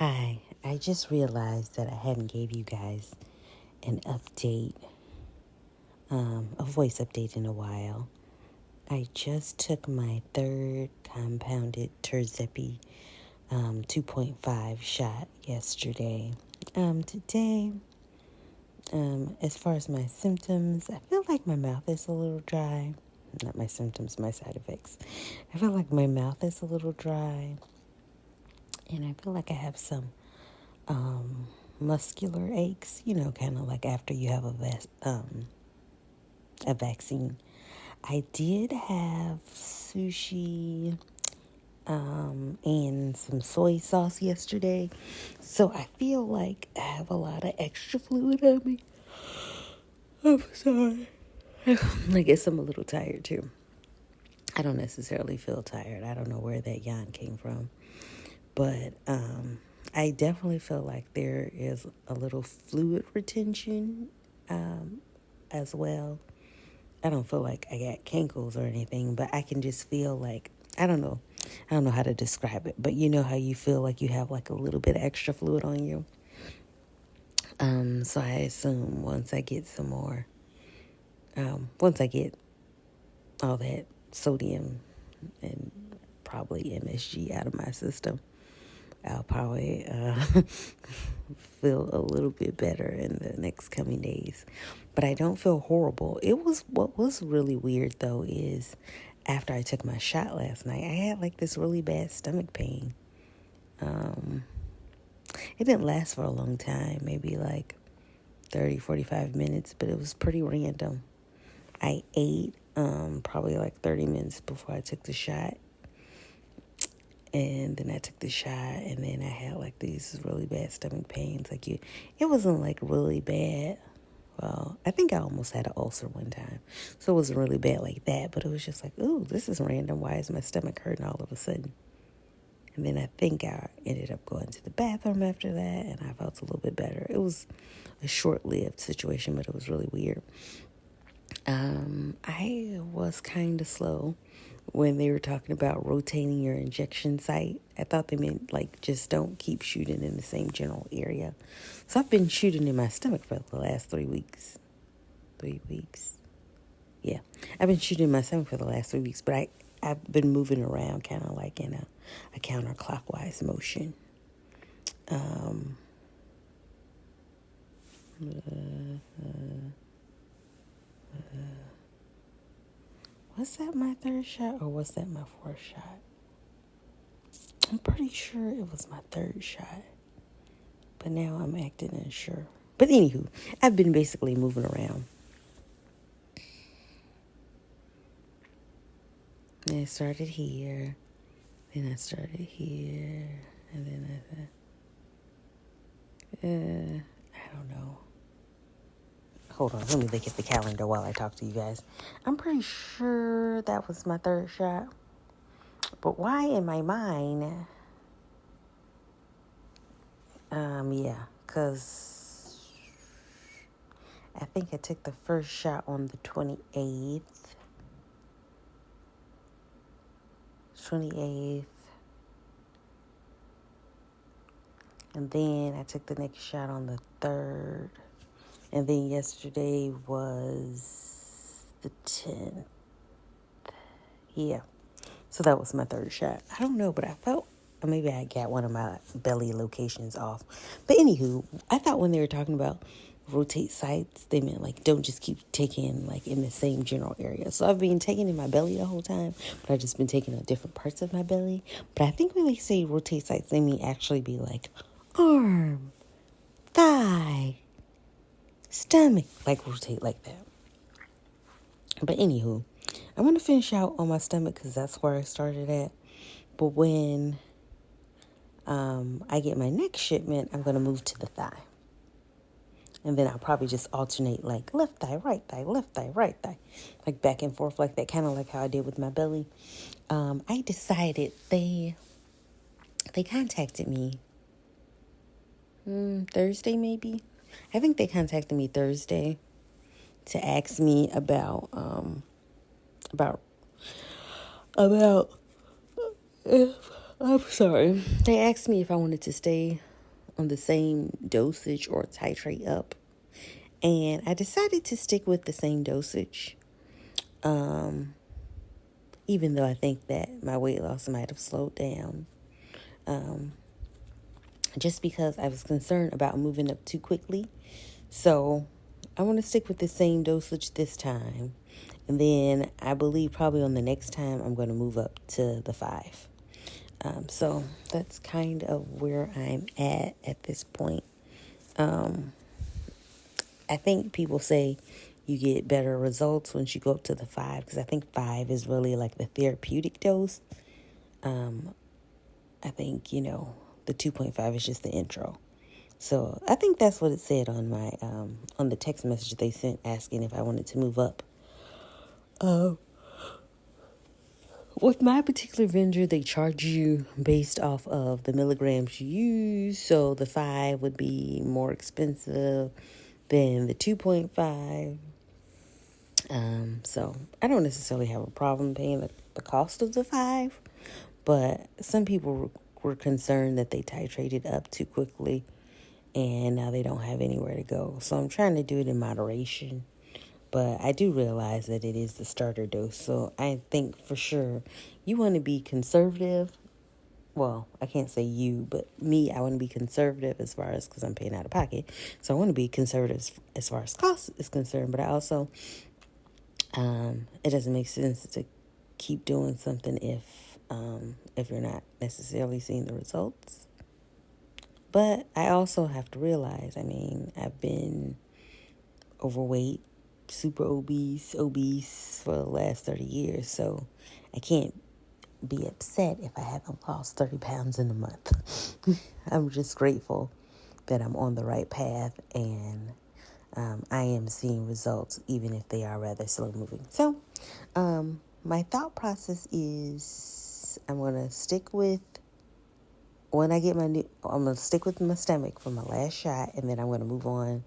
Hi, I just realized that I hadn't gave you guys an update, a voice update in a while. I just took my third compounded Tirzeppi 2.5 shot yesterday. Today, as far as my symptoms, I feel like my mouth is a little dry. Not my symptoms, my side effects. I feel like my mouth is a little dry, and I feel like I have some muscular aches, kind of like after you have a vaccine. I did have sushi and some soy sauce yesterday, so I feel like I have a lot of extra fluid on me. I'm sorry. I guess I'm a little tired too. I don't necessarily feel tired. I don't know where that yawn came from. But I definitely feel like there is a little fluid retention as well. I don't feel like I got cankles or anything, but I can just feel like, I don't know. I don't know how to describe it, but you know how you feel like you have like a little bit of extra fluid on you? So I assume once I get some more, once I get all that sodium and probably MSG out of my system, I'll probably feel a little bit better in the next coming days. But I don't feel horrible. What was really weird though is after I took my shot last night, I had like this really bad stomach pain. It didn't last for a long time, maybe like 30, 45 minutes, but it was pretty random. I ate probably like 30 minutes before I took the shot. And then I took the shot, and then I had like these really bad stomach pains. It wasn't like really bad. Well, I think I almost had an ulcer one time. So it wasn't really bad like that, but it was just like, ooh, this is random. Why is my stomach hurting all of a sudden? And then I think I ended up going to the bathroom after that, and I felt a little bit better. It was a short-lived situation, but it was really weird. I was kind of slow when they were talking about rotating your injection site. I thought they meant like just don't keep shooting in the same general area. So I've been shooting in my stomach for the last 3 weeks. 3 weeks. Yeah. I've been shooting in my stomach for the last 3 weeks, but I've been moving around kind of like in a counterclockwise motion. Was that my third shot or was that my fourth shot? I'm pretty sure it was my third shot. But now I'm acting unsure. But anywho, I've been basically moving around. And I started here. Then I started here. And then I don't know. Hold on, let me look at the calendar while I talk to you guys. I'm pretty sure that was my third shot. But why in my mind? Yeah, because I think I took the first shot on the 28th. 28th. And then I took the next shot on the 3rd. And then yesterday was the 10th. Yeah. So that was my third shot. I don't know, but I felt maybe I got one of my belly locations off. But anywho, I thought when they were talking about rotate sites, they meant like don't just keep taking like in the same general area. So I've been taking in my belly the whole time, but I've just been taking on different parts of my belly. But I think when they say rotate sites, they mean actually be like arm, thigh, stomach, like rotate like that. But anywho, I'm going to finish out on my stomach because that's where I started at. But when I get my next shipment, I'm going to move to the thigh. And then I'll probably just alternate like left thigh, right thigh, like back and forth like that, kind of like how I did with my belly. I decided they contacted me Thursday maybe. I think they contacted me Thursday to ask me about if, I'm sorry. They asked me if I wanted to stay on the same dosage or titrate up. And I decided to stick with the same dosage. Even though I think that my weight loss might have slowed down. Just because I was concerned about moving up too quickly. So I want to stick with the same dosage this time. And then I believe probably on the next time I'm going to move up to the 5. So that's kind of where I'm at this point. I think people say you get better results once you go up to the 5, because I think 5 is really like the therapeutic dose. I think, the 2.5 is just the intro. So I think that's what it said on my on the text message they sent asking if I wanted to move up. With my particular vendor, they charge you based off of the milligrams you use. So the 5 would be more expensive than the 2.5. So I don't necessarily have a problem paying the cost of the 5. But some people were concerned that they titrated up too quickly and now they don't have anywhere to go. So I'm trying to do it in moderation. But I do realize that it is the starter dose. So I think for sure you want to be conservative. Well, I can't say you, but me, I want to be conservative as far as, because I'm paying out of pocket. So I want to be conservative as far as cost is concerned. But I also, it doesn't make sense to keep doing something if you're not necessarily seeing the results. But I also have to realize, I've been overweight, super obese for the last 30 years. So I can't be upset if I haven't lost 30 pounds in a month. I'm just grateful that I'm on the right path and I am seeing results, even if they are rather slow moving. So my thought process is I'm going to stick with I'm going to stick with my stomach for my last shot, and then I'm going to move on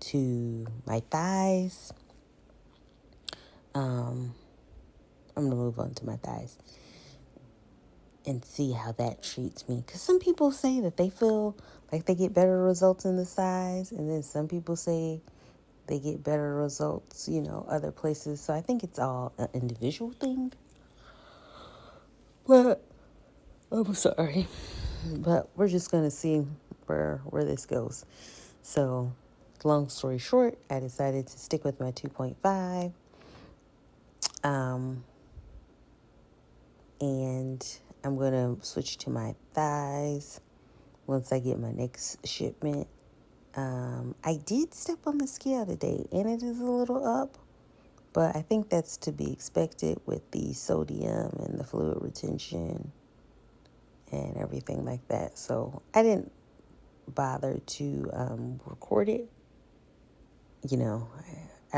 to my thighs. I'm going to move on to my thighs and see how that treats me. Because some people say that they feel like they get better results in the thighs, and then some people say they get better results, other places. So I think it's all an individual thing. But I'm sorry. But we're just going to see where this goes. So, long story short, I decided to stick with my 2.5. And I'm going to switch to my thighs once I get my next shipment. I did step on the scale today, and it is a little up. But I think that's to be expected with the sodium and the fluid retention and everything like that. So I didn't bother to record it. I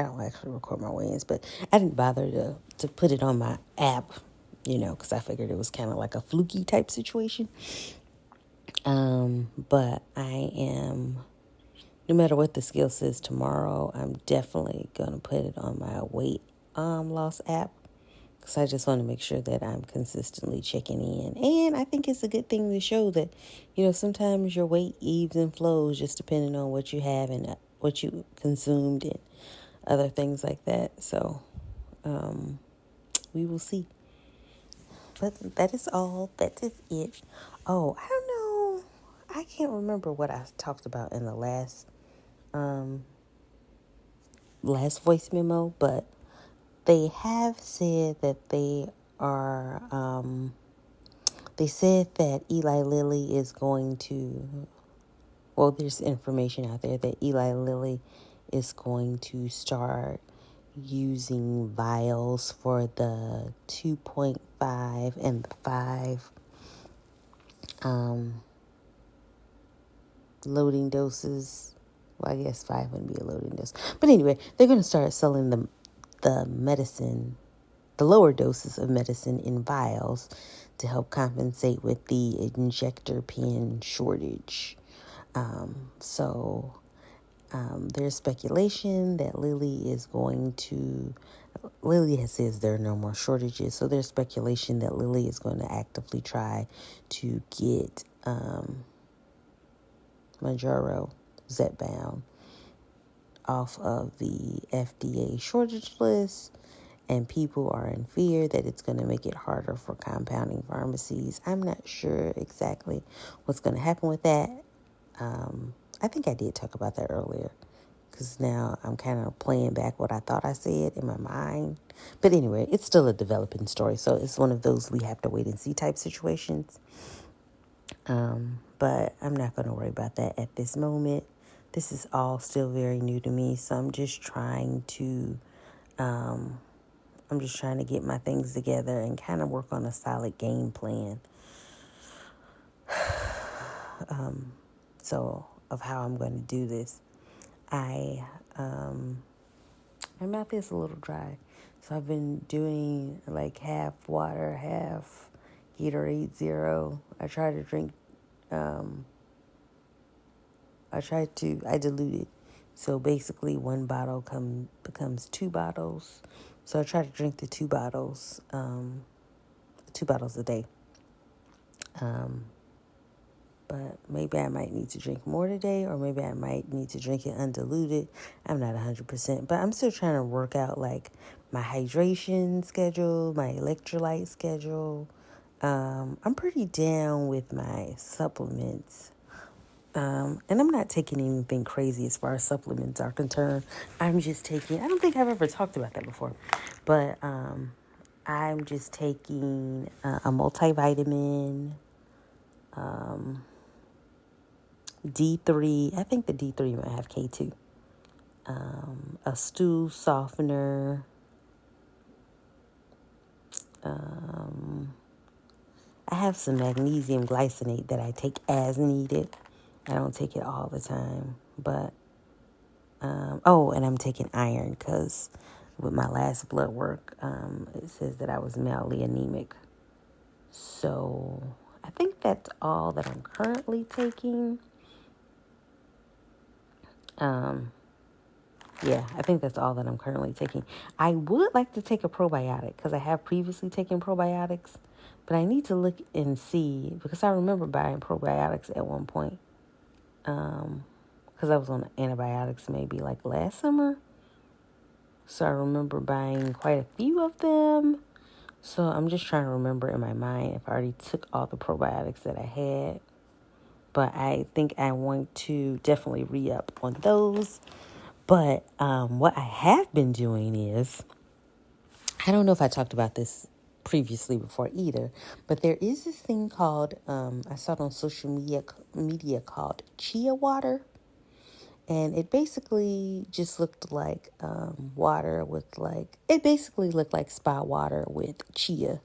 don't actually record my weigh-ins, but I didn't bother to put it on my app, because I figured it was kind of like a fluky type situation. But I am, no matter what the scale says tomorrow, I'm definitely going to put it on my weight loss app, because I just want to make sure that I'm consistently checking in. And I think it's a good thing to show that, sometimes your weight ebbs and flows just depending on what you have and what you consumed and other things like that. So we will see. But that is all. That is it. Oh, I don't know. I can't remember what I talked about in the last voice memo, but they have said that they said that Eli Lilly is going to, well, there's information out there that Eli Lilly is going to start using vials for the 2.5 and the 5 loading doses. Well, I guess 5 wouldn't be a loading dose. But anyway, they're going to start selling the medicine, the lower doses of medicine in vials to help compensate with the injector pen shortage. There's speculation that Lilly has says there are no more shortages, so there's speculation that Lilly is going to actively try to get Mounjaro, Zepbound off of the FDA shortage list, and people are in fear that it's going to make it harder for compounding pharmacies. I'm not sure exactly what's going to happen with that. I think I did talk about that earlier, because now I'm kind of playing back what I thought I said in my mind. But anyway, it's still a developing story, so it's one of those we have to wait and see type situations. But I'm not going to worry about that at this moment. This is all still very new to me, so I'm just trying to get my things together and kind of work on a solid game plan. So of how I'm going to do this. My mouth is a little dry, so I've been doing like half water, half Gatorade Zero. I try to drink. I dilute it. So basically, one bottle becomes 2 bottles. So I try to drink the 2 bottles a day. But maybe I might need to drink more today, or maybe I might need to drink it undiluted. I'm not 100%, but I'm still trying to work out like my hydration schedule, my electrolyte schedule. I'm pretty down with my supplements. And I'm not taking anything crazy as far as supplements are concerned. I'm just taking, I don't think I've ever talked about that before, but I'm just taking a multivitamin, D3. I think the D3 might have K2. A stool softener. I have some magnesium glycinate that I take as needed. I don't take it all the time, but and I'm taking iron because with my last blood work, it says that I was mildly anemic. So I think that's all that I'm currently taking. Yeah, I think that's all that I'm currently taking. I would like to take a probiotic because I have previously taken probiotics, but I need to look and see because I remember buying probiotics at one point. Because I was on antibiotics maybe like last summer. So I remember buying quite a few of them. So I'm just trying to remember in my mind if I already took all the probiotics that I had. But I think I want to definitely re-up on those. But what I have been doing is, I don't know if I talked about this previously before either, but there is this thing called, I saw it on social media called chia water. And it basically just looked like water with it basically looked like spa water with chia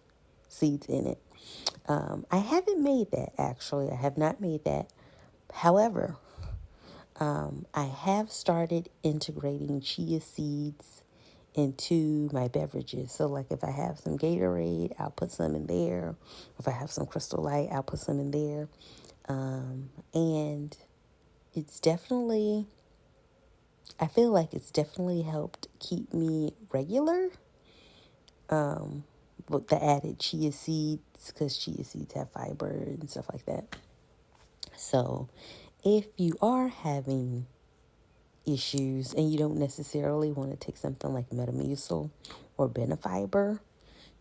seeds in it. I haven't made that actually. I have not made that. However, I have started integrating chia seeds into my beverages. So like if I have some Gatorade, I'll put some in there. If I have some Crystal Light, I'll put some in there. And it's definitely, I feel like it's definitely helped keep me regular with the added chia seeds, because chia seeds have fiber and stuff like that. So if you are having issues and you don't necessarily want to take something like Metamucil or Benefiber,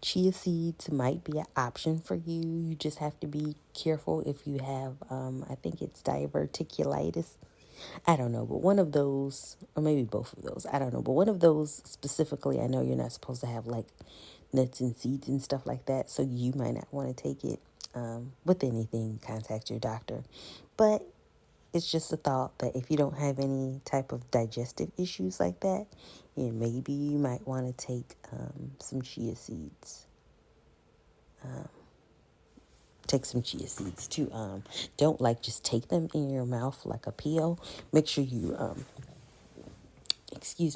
chia seeds might be an option for you. You just have to be careful if you have, I think it's diverticulitis. I don't know, but one of those, or maybe both of those, I don't know, but one of those specifically, I know you're not supposed to have like nuts and seeds and stuff like that, so you might not want to take it. With anything, contact your doctor. But it's just a thought that if you don't have any type of digestive issues like that, maybe you might want to take some chia seeds. Take some chia seeds too. Don't just take them in your mouth like a peel. Make sure you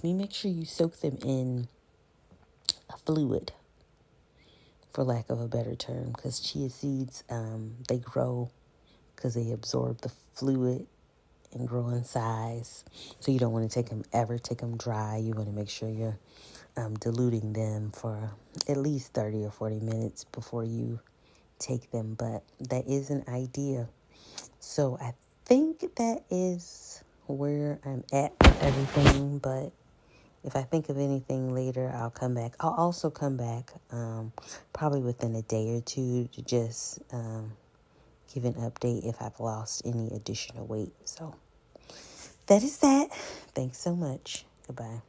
make sure you soak them in a fluid, for lack of a better term, because chia seeds, they grow because they absorb the fluid and grow in size. So you don't want to take them dry. You want to make sure you're diluting them for at least 30 or 40 minutes before you take them. But that is an idea. So I think that is where I'm at with everything, but if I think of anything later, I'll come back. I'll also come back probably within a day or two to just give an update if I've lost any additional weight. So that is that. Thanks so much. Goodbye.